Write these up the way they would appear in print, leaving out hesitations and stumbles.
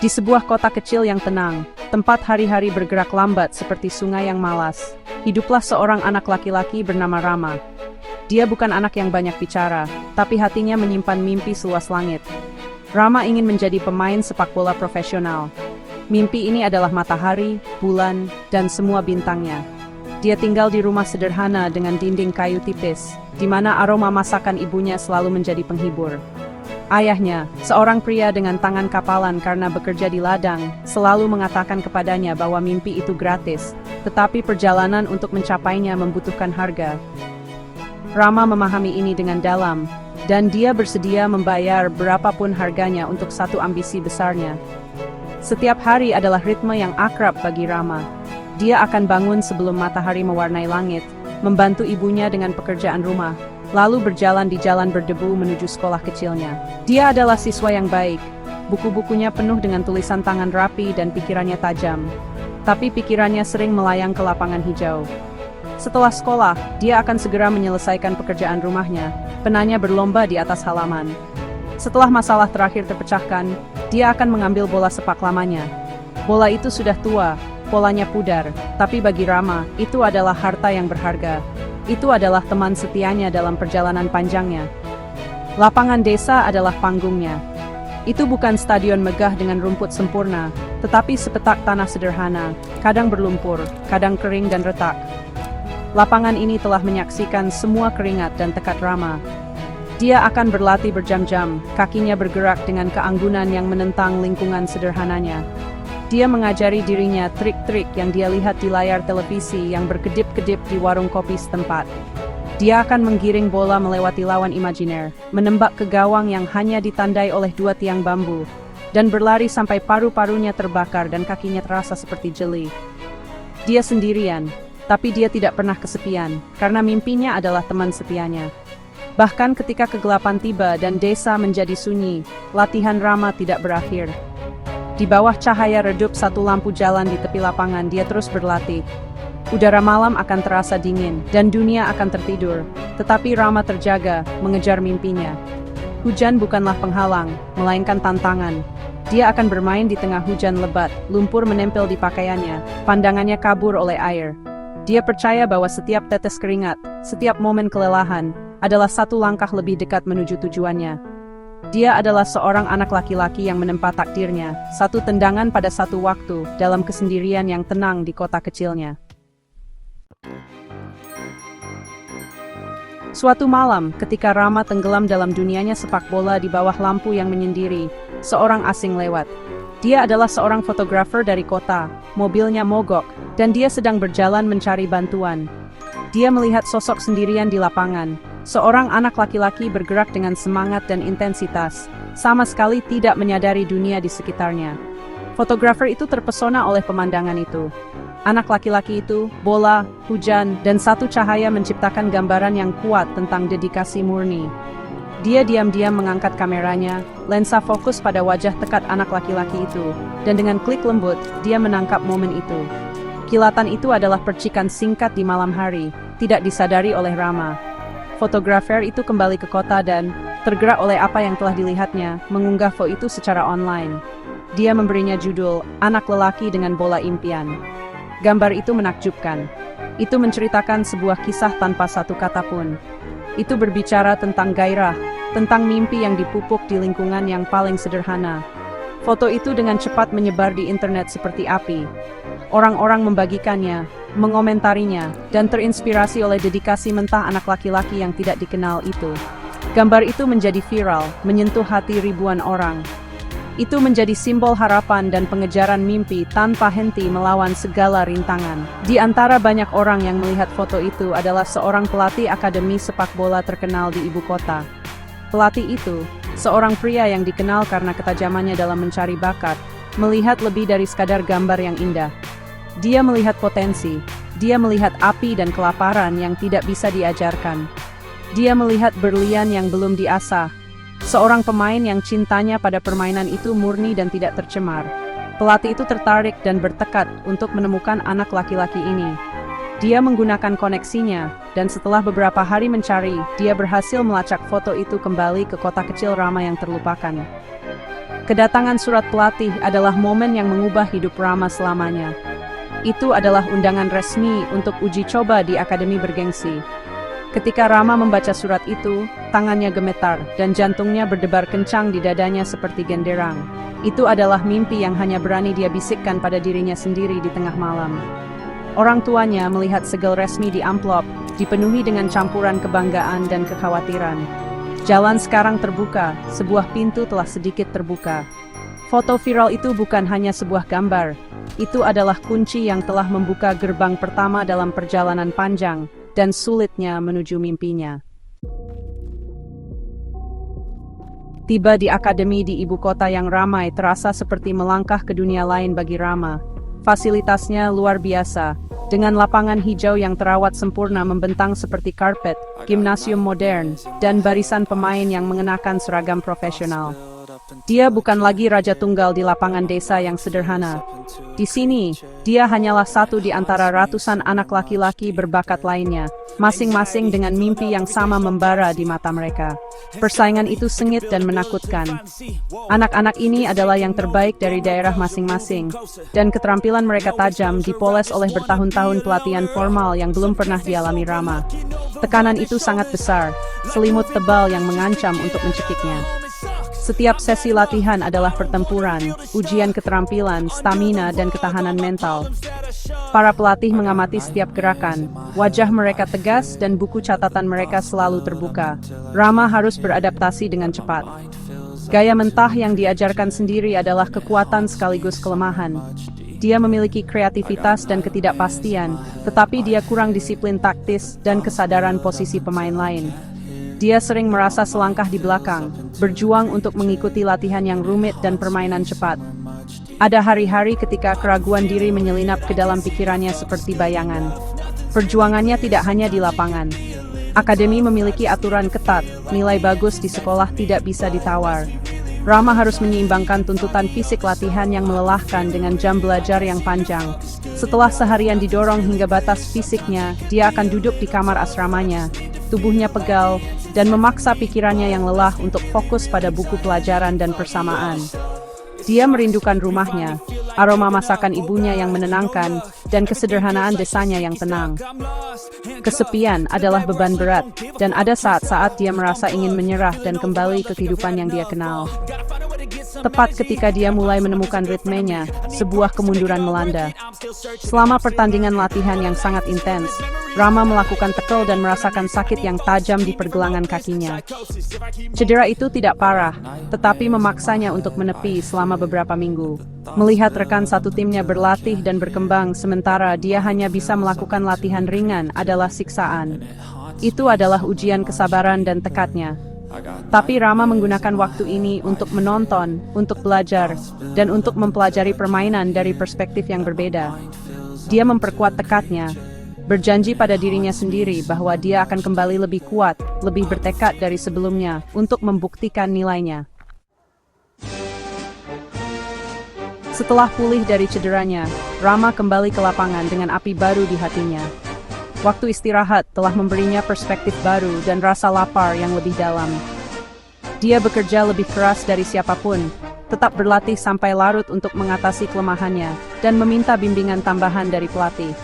Di sebuah kota kecil yang tenang, tempat hari-hari bergerak lambat seperti sungai yang malas, hiduplah seorang anak laki-laki bernama Rama. Dia bukan anak yang banyak bicara, tapi hatinya menyimpan mimpi seluas langit. Rama ingin menjadi pemain sepak bola profesional. Mimpi ini adalah matahari, bulan, dan semua bintangnya. Dia tinggal di rumah sederhana dengan dinding kayu tipis, di mana aroma masakan ibunya selalu menjadi penghibur. Ayahnya, seorang pria dengan tangan kapalan karena bekerja di ladang, selalu mengatakan kepadanya bahwa mimpi itu gratis, tetapi perjalanan untuk mencapainya membutuhkan harga. Rama memahami ini dengan dalam, dan dia bersedia membayar berapapun harganya untuk satu ambisi besarnya. Setiap hari adalah ritme yang akrab bagi Rama. Dia akan bangun sebelum matahari mewarnai langit, membantu ibunya dengan pekerjaan rumah, lalu berjalan di jalan berdebu menuju sekolah kecilnya. Dia adalah siswa yang baik. Buku-bukunya penuh dengan tulisan tangan rapi dan pikirannya tajam. Tapi pikirannya sering melayang ke lapangan hijau. Setelah sekolah, dia akan segera menyelesaikan pekerjaan rumahnya, penanya berlomba di atas halaman. Setelah masalah terakhir terpecahkan, dia akan mengambil bola sepak lamanya. Bola itu sudah tua, polanya pudar, tapi bagi Rama, itu adalah harta yang berharga. Itu adalah teman setianya dalam perjalanan panjangnya. Lapangan desa adalah panggungnya. Itu bukan stadion megah dengan rumput sempurna, tetapi sepetak tanah sederhana, kadang berlumpur, kadang kering dan retak. Lapangan ini telah menyaksikan semua keringat dan tekad Rama. Dia akan berlatih berjam-jam, kakinya bergerak dengan keanggunan yang menentang lingkungan sederhananya. Dia mengajari dirinya trik-trik yang dia lihat di layar televisi yang berkedip-kedip di warung kopi setempat. Dia akan menggiring bola melewati lawan imajiner, menembak ke gawang yang hanya ditandai oleh dua tiang bambu, dan berlari sampai paru-parunya terbakar dan kakinya terasa seperti jeli. Dia sendirian, tapi dia tidak pernah kesepian, karena mimpinya adalah teman setianya. Bahkan ketika kegelapan tiba dan desa menjadi sunyi, latihan Rama tidak berakhir. Di bawah cahaya redup satu lampu jalan di tepi lapangan, dia terus berlatih. Udara malam akan terasa dingin, dan dunia akan tertidur. Tetapi Rama terjaga, mengejar mimpinya. Hujan bukanlah penghalang, melainkan tantangan. Dia akan bermain di tengah hujan lebat, lumpur menempel di pakaiannya, pandangannya kabur oleh air. Dia percaya bahwa setiap tetes keringat, setiap momen kelelahan, adalah satu langkah lebih dekat menuju tujuannya. Dia adalah seorang anak laki-laki yang menempa takdirnya, satu tendangan pada satu waktu, dalam kesendirian yang tenang di kota kecilnya. Suatu malam, ketika Rama tenggelam dalam dunianya sepak bola di bawah lampu yang menyendiri, seorang asing lewat. Dia adalah seorang fotografer dari kota, mobilnya mogok, dan dia sedang berjalan mencari bantuan. Dia melihat sosok sendirian di lapangan. Seorang anak laki-laki bergerak dengan semangat dan intensitas, sama sekali tidak menyadari dunia di sekitarnya. Fotografer itu terpesona oleh pemandangan itu. Anak laki-laki itu, bola, hujan, dan satu cahaya menciptakan gambaran yang kuat tentang dedikasi murni. Dia diam-diam mengangkat kameranya, lensa fokus pada wajah tekad anak laki-laki itu, dan dengan klik lembut, dia menangkap momen itu. Kilatan itu adalah percikan singkat di malam hari, tidak disadari oleh Rama. Fotografer itu kembali ke kota dan, tergerak oleh apa yang telah dilihatnya, mengunggah foto itu secara online. Dia memberinya judul, Anak Lelaki dengan Bola Impian. Gambar itu menakjubkan. Itu menceritakan sebuah kisah tanpa satu kata pun. Itu berbicara tentang gairah, tentang mimpi yang dipupuk di lingkungan yang paling sederhana. Foto itu dengan cepat menyebar di internet seperti api. Orang-orang membagikannya, mengomentarinya, dan terinspirasi oleh dedikasi mentah anak laki-laki yang tidak dikenal itu. Gambar itu menjadi viral, menyentuh hati ribuan orang. Itu menjadi simbol harapan dan pengejaran mimpi tanpa henti melawan segala rintangan. Di antara banyak orang yang melihat foto itu adalah seorang pelatih akademi sepak bola terkenal di ibu kota. Pelatih itu, seorang pria yang dikenal karena ketajamannya dalam mencari bakat, melihat lebih dari sekadar gambar yang indah. Dia melihat potensi, dia melihat api dan kelaparan yang tidak bisa diajarkan. Dia melihat berlian yang belum diasah. Seorang pemain yang cintanya pada permainan itu murni dan tidak tercemar. Pelatih itu tertarik dan bertekad untuk menemukan anak laki-laki ini. Dia menggunakan koneksinya, dan setelah beberapa hari mencari, dia berhasil melacak foto itu kembali ke kota kecil Rama yang terlupakan. Kedatangan surat pelatih adalah momen yang mengubah hidup Rama selamanya. Itu adalah undangan resmi untuk uji coba di akademi bergengsi. Ketika Rama membaca surat itu, tangannya gemetar dan jantungnya berdebar kencang di dadanya seperti genderang. Itu adalah mimpi yang hanya berani dia bisikkan pada dirinya sendiri di tengah malam. Orang tuanya melihat segel resmi di amplop, dipenuhi dengan campuran kebanggaan dan kekhawatiran. Jalan sekarang terbuka, sebuah pintu telah sedikit terbuka. Foto viral itu bukan hanya sebuah gambar, itu adalah kunci yang telah membuka gerbang pertama dalam perjalanan panjang dan sulitnya menuju mimpinya. Tiba di akademi di ibu kota yang ramai terasa seperti melangkah ke dunia lain bagi Rama. Fasilitasnya luar biasa, dengan lapangan hijau yang terawat sempurna membentang seperti karpet, gimnasium modern, dan barisan pemain yang mengenakan seragam profesional. Dia bukan lagi raja tunggal di lapangan desa yang sederhana. Di sini, dia hanyalah satu di antara ratusan anak laki-laki berbakat lainnya, masing-masing dengan mimpi yang sama membara di mata mereka. Persaingan itu sengit dan menakutkan. Anak-anak ini adalah yang terbaik dari daerah masing-masing, dan keterampilan mereka tajam dipoles oleh bertahun-tahun pelatihan formal yang belum pernah dialami Rama. Tekanan itu sangat besar, selimut tebal yang mengancam untuk mencekiknya. Setiap sesi latihan adalah pertempuran, ujian keterampilan, stamina, dan ketahanan mental. Para pelatih mengamati setiap gerakan, wajah mereka tegas dan buku catatan mereka selalu terbuka. Rama harus beradaptasi dengan cepat. Gaya mentah yang diajarkan sendiri adalah kekuatan sekaligus kelemahan. Dia memiliki kreativitas dan ketidakpastian, tetapi dia kurang disiplin taktis dan kesadaran posisi pemain lain. Dia sering merasa selangkah di belakang, berjuang untuk mengikuti latihan yang rumit dan permainan cepat. Ada hari-hari ketika keraguan diri menyelinap ke dalam pikirannya seperti bayangan. Perjuangannya tidak hanya di lapangan. Akademi memiliki aturan ketat, nilai bagus di sekolah tidak bisa ditawar. Rama harus menyeimbangkan tuntutan fisik latihan yang melelahkan dengan jam belajar yang panjang. Setelah seharian didorong hingga batas fisiknya, dia akan duduk di kamar asramanya. Tubuhnya pegal, dan memaksa pikirannya yang lelah untuk fokus pada buku pelajaran dan persamaan. Dia merindukan rumahnya, aroma masakan ibunya yang menenangkan, dan kesederhanaan desanya yang tenang. Kesepian adalah beban berat, dan ada saat-saat dia merasa ingin menyerah dan kembali ke kehidupan yang dia kenal. Tepat ketika dia mulai menemukan ritmenya, sebuah kemunduran melanda. Selama pertandingan latihan yang sangat intens, Rama melakukan tekel dan merasakan sakit yang tajam di pergelangan kakinya. Cedera itu tidak parah, tetapi memaksanya untuk menepi selama beberapa minggu. Melihat rekan satu timnya berlatih dan berkembang sementara dia hanya bisa melakukan latihan ringan adalah siksaan. Itu adalah ujian kesabaran dan tekadnya. Tapi Rama menggunakan waktu ini untuk menonton, untuk belajar, dan untuk mempelajari permainan dari perspektif yang berbeda. Dia memperkuat tekadnya, berjanji pada dirinya sendiri bahwa dia akan kembali lebih kuat, lebih bertekad dari sebelumnya untuk membuktikan nilainya. Setelah pulih dari cederanya, Rama kembali ke lapangan dengan api baru di hatinya. Waktu istirahat telah memberinya perspektif baru dan rasa lapar yang lebih dalam. Dia bekerja lebih keras dari siapapun, tetap berlatih sampai larut untuk mengatasi kelemahannya, dan meminta bimbingan tambahan dari pelatih.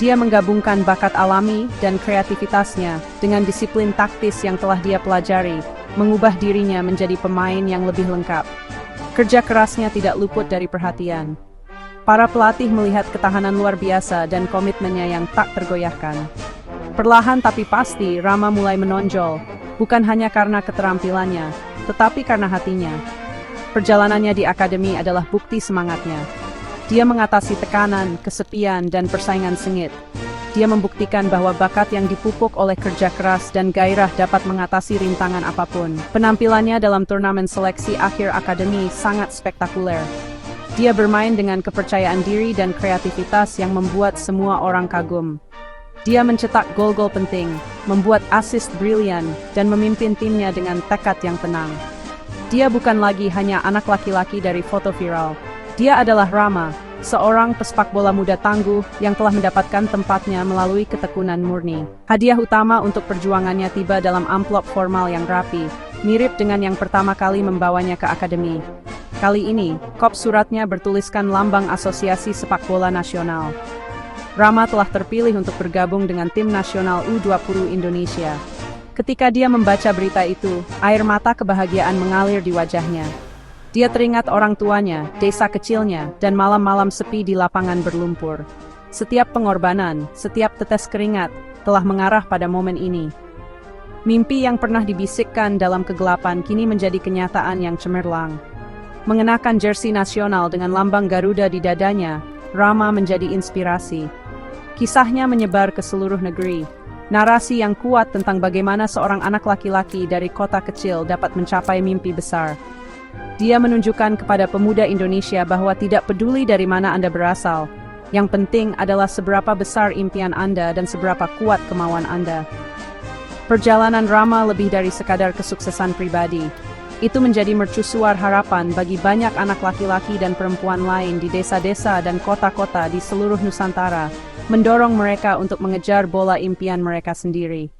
Dia menggabungkan bakat alami dan kreativitasnya dengan disiplin taktis yang telah dia pelajari, mengubah dirinya menjadi pemain yang lebih lengkap. Kerja kerasnya tidak luput dari perhatian. Para pelatih melihat ketahanan luar biasa dan komitmennya yang tak tergoyahkan. Perlahan tapi pasti, Rama mulai menonjol, bukan hanya karena keterampilannya, tetapi karena hatinya. Perjalanannya di akademi adalah bukti semangatnya. Dia mengatasi tekanan, kesepian, dan persaingan sengit. Dia membuktikan bahwa bakat yang dipupuk oleh kerja keras dan gairah dapat mengatasi rintangan apapun. Penampilannya dalam turnamen seleksi akhir akademi sangat spektakuler. Dia bermain dengan kepercayaan diri dan kreativitas yang membuat semua orang kagum. Dia mencetak gol-gol penting, membuat assist brilian, dan memimpin timnya dengan tekad yang tenang. Dia bukan lagi hanya anak laki-laki dari foto viral. Dia adalah Rama, seorang pesepak bola muda tangguh yang telah mendapatkan tempatnya melalui ketekunan murni. Hadiah utama untuk perjuangannya tiba dalam amplop formal yang rapi, mirip dengan yang pertama kali membawanya ke akademi. Kali ini, kop suratnya bertuliskan lambang Asosiasi Sepak Bola Nasional. Rama telah terpilih untuk bergabung dengan tim nasional U20 Indonesia. Ketika dia membaca berita itu, air mata kebahagiaan mengalir di wajahnya. Dia teringat orang tuanya, desa kecilnya, dan malam-malam sepi di lapangan berlumpur. Setiap pengorbanan, setiap tetes keringat, telah mengarah pada momen ini. Mimpi yang pernah dibisikkan dalam kegelapan kini menjadi kenyataan yang cemerlang. Mengenakan jersey nasional dengan lambang Garuda di dadanya, Rama menjadi inspirasi. Kisahnya menyebar ke seluruh negeri. Narasi yang kuat tentang bagaimana seorang anak laki-laki dari kota kecil dapat mencapai mimpi besar. Dia menunjukkan kepada pemuda Indonesia bahwa tidak peduli dari mana Anda berasal, yang penting adalah seberapa besar impian Anda dan seberapa kuat kemauan Anda. Perjalanan Rama lebih dari sekadar kesuksesan pribadi. Itu menjadi mercusuar harapan bagi banyak anak laki-laki dan perempuan lain di desa-desa dan kota-kota di seluruh Nusantara, mendorong mereka untuk mengejar bola impian mereka sendiri.